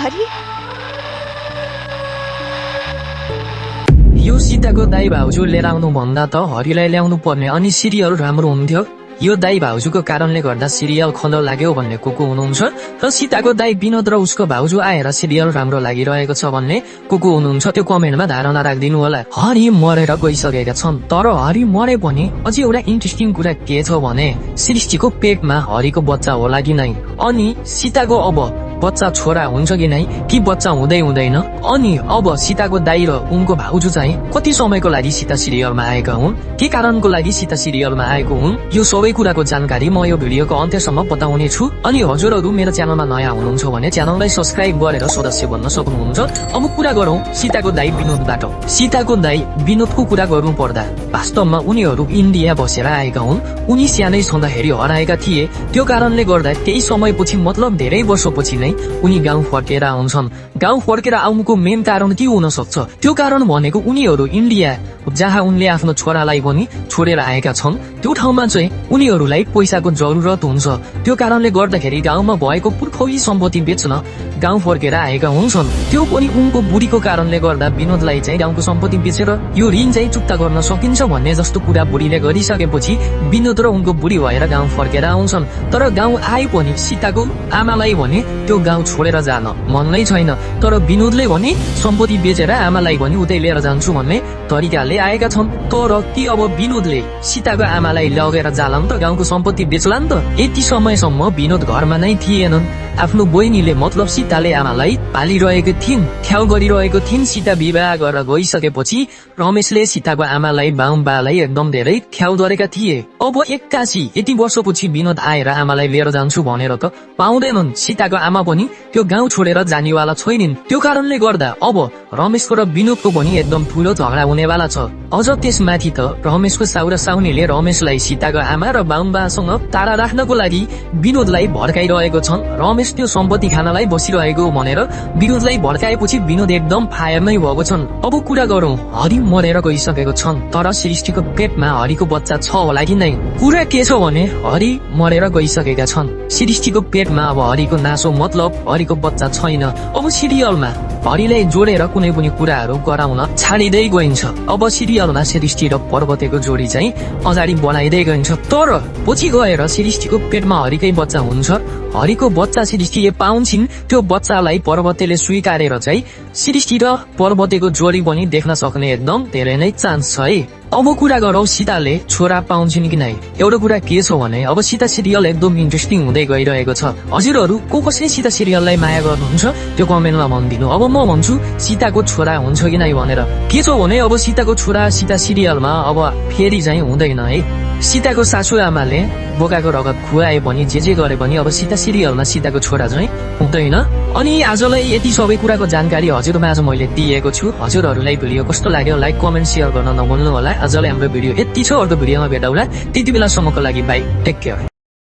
हरि यो सीताको दाइ भाउजू लिएर आउनु भन्दा त हरिलाई ल्याउनु पर्ने अनि सिरियल राम्रो हुन्थ्यो। यो दाइ भाउजूको कारणले गर्दा सिरियल खन्द लाग्यो भन्ने को हुनुहुन्छ र सीताको दाइ विनोद र उसको भाउजू आएर सिरियल राम्रो लागिरहेको छ भन्ने को हुनुहुन्छ त्यो कमेन्टमा धारणा राखिदिनु होला। हरि मरेर गइसकेका छन्, तर हरि मरे पनि अझै एउटा इन्ट्रेस्टिङ कुरा के छ भने सृष्टिको पेटमा हरिको बच्चा होला कि नै, अनि सीताको अब बच्चा छोरा हुन्छ कि नै कि बच्चा हुँदैन, अनि अब सीताको दाइ र उनको भाउजू चाहिँ कति समयको लागि सीता सिरियलमा आएका हुन्, के कारणको लागि सीता सिरियलमा आएको हुन्, यो सबै कुराको जानकारी म यो भिडियोको अन्त्यसम्म बताउने छु। अनि हजुरहरू मेरो च्यानलमा नयाँ हुनुहुन्छ भने च्यानललाई सब्स्क्राइब गरेर सदस्य बन्न सक्नुहुन्छ। अब कुरा गरौँ सीताको दाइ विनोदबाट। सीताको दाइ विनोदको कुरा गर्नु पर्दा वास्तवमा उनीहरू इन्डिया बसेर आएका हुन्। उनी सानै छँदाखेरि हराएका थिए, त्यो कारणले गर्दा केही समयपछि मतलब धेरै वर्षपछि नै उनी गाउँ फर्केर आउँछन्। गाउँ फर्केर आउनुको मेन कारण के हुन सक्छ, त्यो कारण भनेको उनीहरू इन्डिया जहाँ उनले आफ्नो छोरालाई पनि छोडेर आएका छन् त्यो ठाउँमा चाहिँ उनीहरूलाई पैसाको जरुरत हुन्छ। त्यो कारणले गर्दाखेरि गाउँमा भएको पुर्खौली सम्पत्ति बेच्न गाउँ फर्केर आएका हुन्छन्। त्यो पनि उनको बुढीको कारणले गर्दा विनोदलाई चाहिँ गाउँको सम्पत्ति बेचेर यो ऋण चाहिँ चुक्ता गर्न सकिन्छ भन्ने जस्तो कुरा बुढीले गरिसकेपछि विनोद र उनको बुढी भएर गाउँ फर्केर आउँछन्। तर गाउँ आए पनि सीताको आमालाई भने त्यो गाउँ छोडेर जान मन नै छैन, तर विनोदले भने सम्पत्ति बेचेर आमालाई पनि उतै लिएर जान्छु भन्ने तरिकाले आएका छन्। तर के अब विनोदले सीताको आमालाई लगेर जाला त गाउँको सम्पत्ति बेच्ला नि त? यति समयसम्म विनोद घरमा नै थिएनन्। आफ्नो बहिनीले मतलब सीताले आमालाई पालिरहेको थिइन्, ख्याल गरिरहेको थिइन्। सीता विवाह गरेर गइसकेपछि रमेशले सीताको आमालाई बालाई एकदम धेरै ख्याल गरेका थिए। अब एक्कासी यति वर्षपछि विनोद आएर आमालाई लिएर जान्छु भनेर त पाउँदैनन्। सीताको आमा पनि त्यो गाउँ छोडेर जानेवाला छैनन्। त्यो कारणले गर्दा अब रमेशको र विनोदको पनि एकदम ठुलो झगडा हुनेवाला छ। अझ त्यसमाथि त रमेशको साउ र साउनीले रमेशलाई सीताको आमा र बासँग टाढा राख्नको लागि विनोदलाई भड्काइरहेको छन्। रमेश त्यो सम्पत्ति खानलाई बसिरहेको भनेर विनोदलाई भड्काएपछि विनोद एकदम फायर नै भएको छन्। अब कुरा गरौँ हरि मरेर गइसकेको छन्, तर सृष्टिको पेटमा हरिको बच्चा छ होला कि नै? कुरा के छ भने हरि मरेर गइसकेका छन्, सृष्टिको पेटमा अब हरिको नासो मतलब हरिको बच्चा छैन। अब सिरियलमा हरिलाई जोडेर कुनै पनि कुराहरू गराउन छाडिँदै गइन्छ। अब सिरियलमा सृष्टि र पर्वतेको जोडी चाहिँ अगाडि बढाइँदै गइन्छ, तर पछि गएर सृष्टिको पेटमा हरिकै बच्चा हुन्छ। हरिको बच्चा सृष्टिले पाउँछिन्, त्यो बच्चालाई पर्वतेले स्वीकारेर चाहिँ सृष्टि र पर्वतेको जोडी पनि देख्न सक्ने एकदम धेरै नै चान्स छ है। अब कुरा गरौँ सीताले छोरा पाउँछिन् कि नै? एउटा कुरा के छ भने अब सीता सिरियल एकदम इन्ट्रेस्टिङ हुँदै गइरहेको छ। हजुरहरू कसले सीता सिरियललाई माया गर्नुहुन्छ त्यो कमेन्टमा भनिदिनु। अब म भन्छु सीताको छोरा हुन्छ कि नै भनेर। के छ भने अब सीताको छोरा सीता सिरियलमा अब फेरि चाहिँ हुँदैन है। सीताको सासू आमाले बोकाको रगत खुवाए पनि जे गरे पनि अब सीता सिरियलमा सीताको छोरा चाहिँ हुँदैन। अनि आजलाई यति सबै कुराको जानकारी हजुरमा आज मैले दिएको छु। हजुरहरूलाई भिडियो कस्तो लाग्यो लाइक कमेन्ट सेयर गर्न नभुल्नु होला। आजलाई हाम्रो भिडियो यति छ, अर्को भिडियोमा भेटौँला। त्यति बेलासम्मको लागि बाई, टेक केयर।